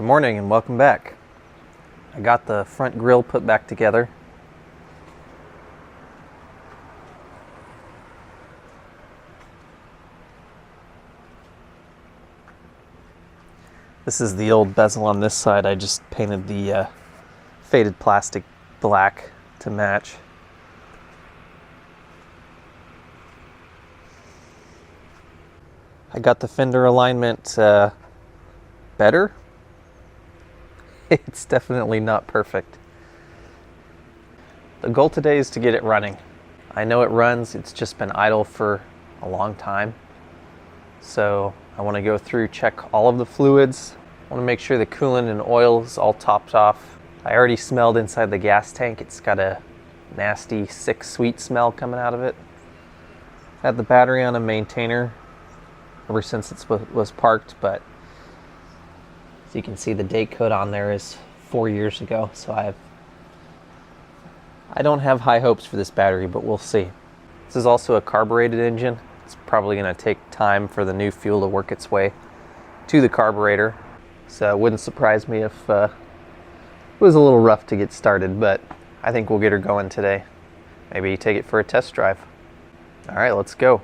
Good morning and welcome back. I got the front grille put back together. This is the old bezel on this side. I just painted the faded plastic black to match. I got the fender alignment better. It's definitely not perfect. The goal today is to get it running. I know it runs, it's just been idle for a long time. So I want to go through, check all of the fluids. I want to make sure the coolant and oil is all topped off. I already smelled inside the gas tank. It's got a nasty, sick, sweet smell coming out of it. Had the battery on a maintainer ever since it was parked, but as you can see, the date code on there is 4 years ago, so I don't have high hopes for this battery, but we'll see. This is also a carbureted engine. It's probably going to take time for the new fuel to work its way to the carburetor, so it wouldn't surprise me if it was a little rough to get started, but I think we'll get her going today. Maybe take it for a test drive. All right, let's go.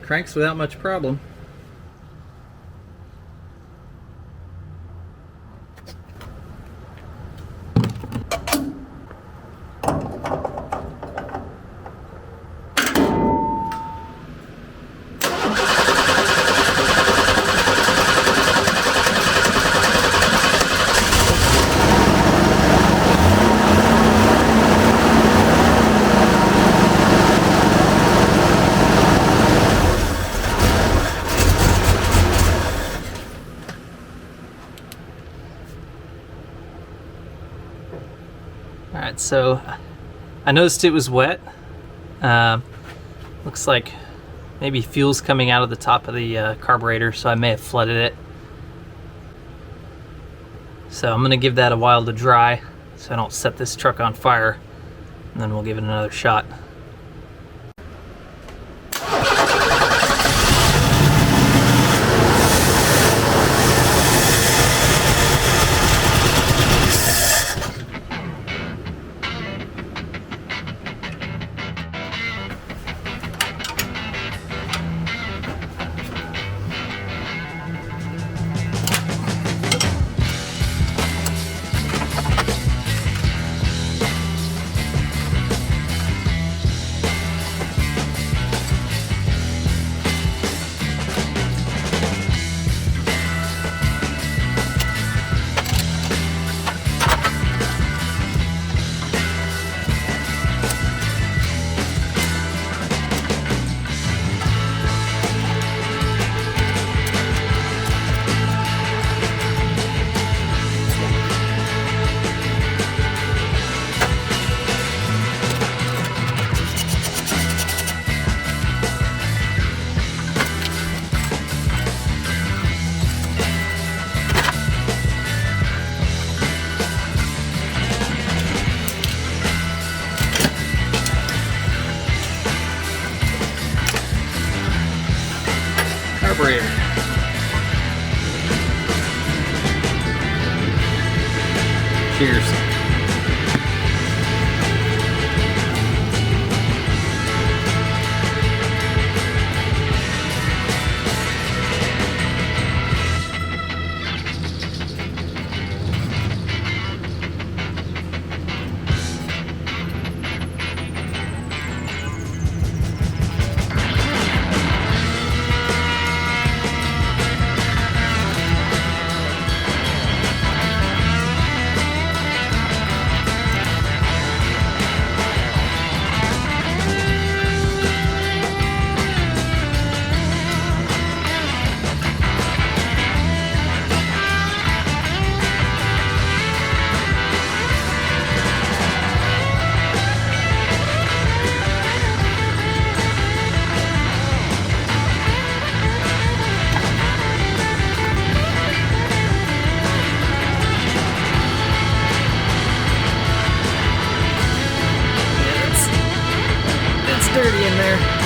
Cranks without much problem. So I noticed it was wet. Looks like maybe fuel's coming out of the top of the carburetor, so I may have flooded it. So I'm gonna give that a while to dry so I don't set this truck on fire, and then we'll give it another shot. Carburetor. Cheers. Dirty in there.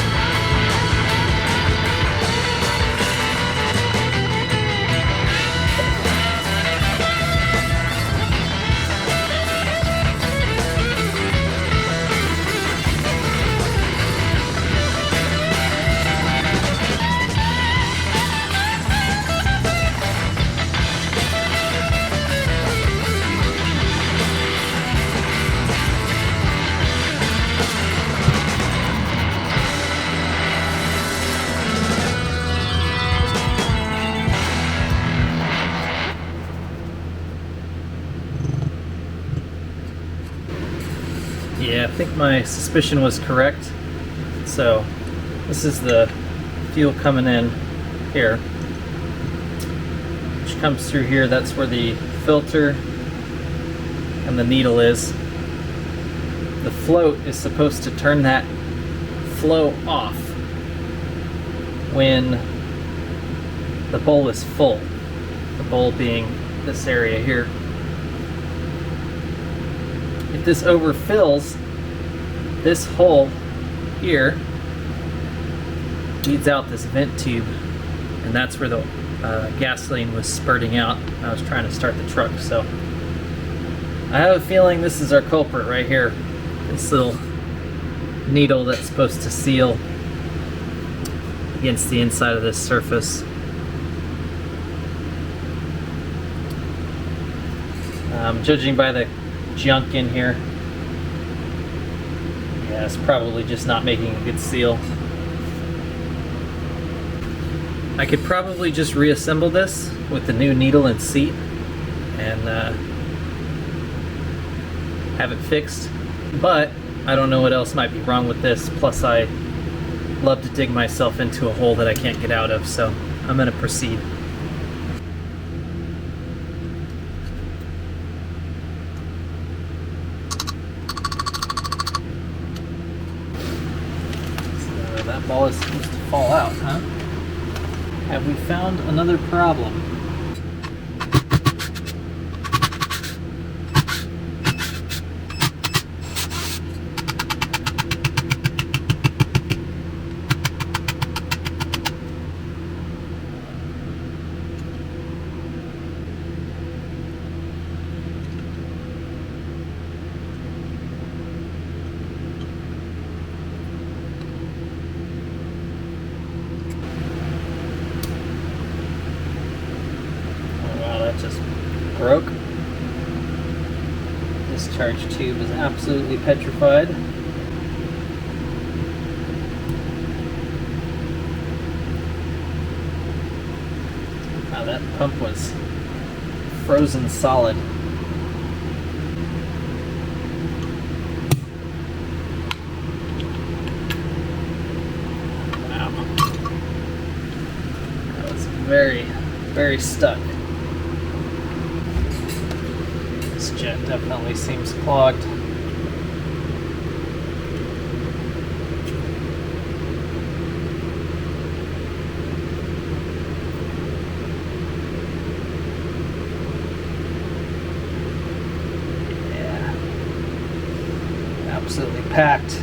Yeah, I think my suspicion was correct. So this is the fuel coming in here, which comes through here. That's where the filter and the needle is. The float is supposed to turn that flow off when the bowl is full. The bowl being this area here. If this overfills, this hole here leads out this vent tube, and that's where the gasoline was spurting out. I was trying to start the truck, so I have a feeling this is our culprit right here. This little needle that's supposed to seal against the inside of this surface. Judging by the junk in here, yeah, it's probably just not making a good seal. I could probably just reassemble this with the new needle and seat and have it fixed, but I don't know what else might be wrong with this. Plus I love to dig myself into a hole that I can't get out of, so I'm going to proceed. that ball is supposed to fall out, huh? Have we found another problem? Just broke. Discharge tube is absolutely petrified. Wow, that pump was frozen solid. Wow. That was very, very stuck. This jet definitely seems clogged. Yeah, absolutely packed.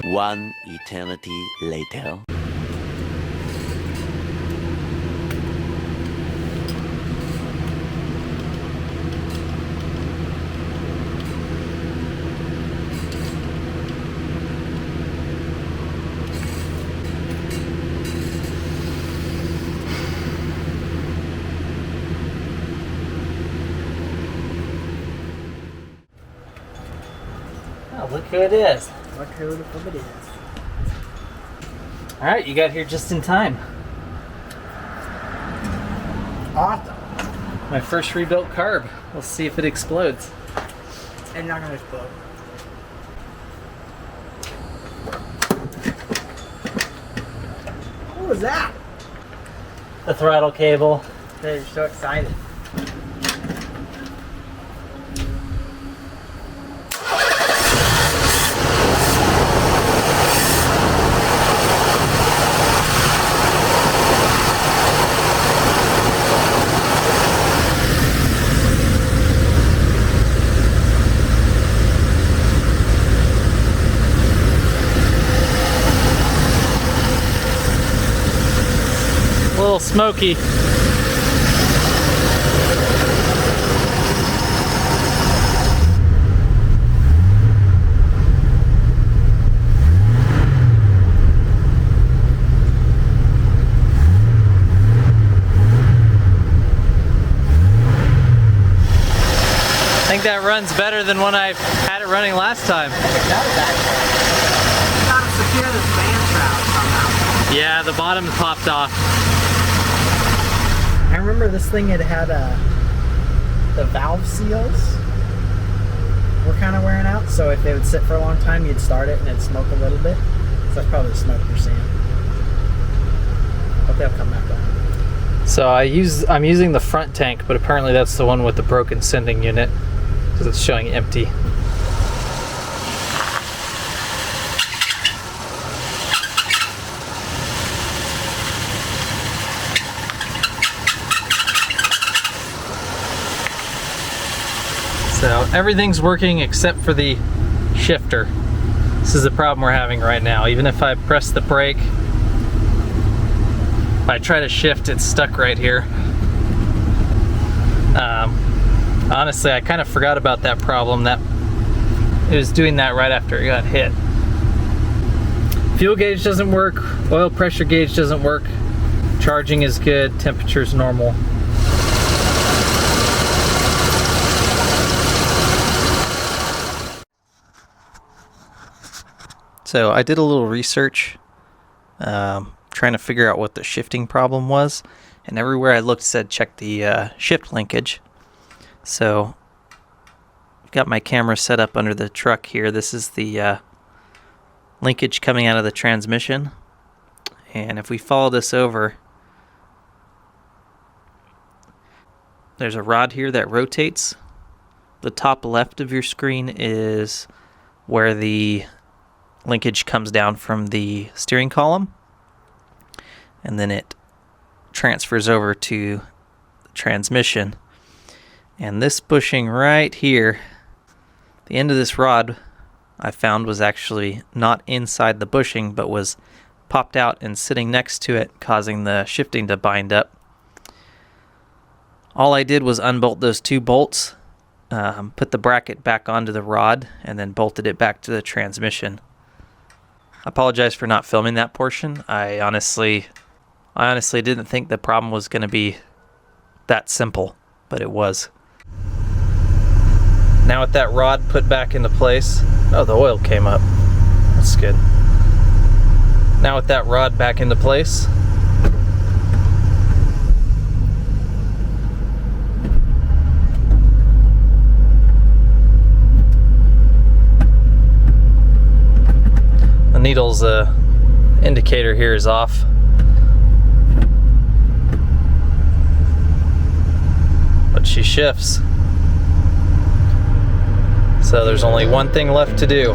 One eternity later. Oh, look who it is. Look who the fuck it is. Alright, you got here just in time. Awesome. My first rebuilt carb. We'll see if it explodes. It's not gonna explode. What was that? The throttle cable. They're so excited. A little smoky. I think that runs better than when I had it running last time. I think it does actually. Gotta secure this fan shroud somehow. Yeah, the bottom popped off. I remember this thing had the valve seals were kind of wearing out, so if they would sit for a long time, you'd start it and it'd smoke a little bit. So that's probably the smoke you're seeing. But they'll come back on. So I'm using the front tank, but apparently that's the one with the broken sending unit because it's showing empty. So everything's working except for the shifter. This is the problem we're having right now. Even if I press the brake, if I try to shift, it's stuck right here. Honestly, I kind of forgot about that problem. That it was doing that right after it got hit. Fuel gauge doesn't work. Oil pressure gauge doesn't work. Charging is good. Temperature's normal. So I did a little research, trying to figure out what the shifting problem was, and everywhere I looked said check the shift linkage. So I've got my camera set up under the truck here. This is the linkage coming out of the transmission, and if we follow this over, there's a rod here that rotates. The top left of your screen is where the linkage comes down from the steering column, and then it transfers over to the transmission. And this bushing right here, the end of this rod I found was actually not inside the bushing, but was popped out and sitting next to it, causing the shifting to bind up. All I did was unbolt those two bolts, put the bracket back onto the rod, and then bolted it back to the transmission. I apologize for not filming that portion. I honestly didn't think the problem was going to be that simple, but it was. Now with that rod put back into place, oh, the oil came up. That's good. Now with that rod back into place, the needle's indicator here is off. But she shifts. So there's only one thing left to do.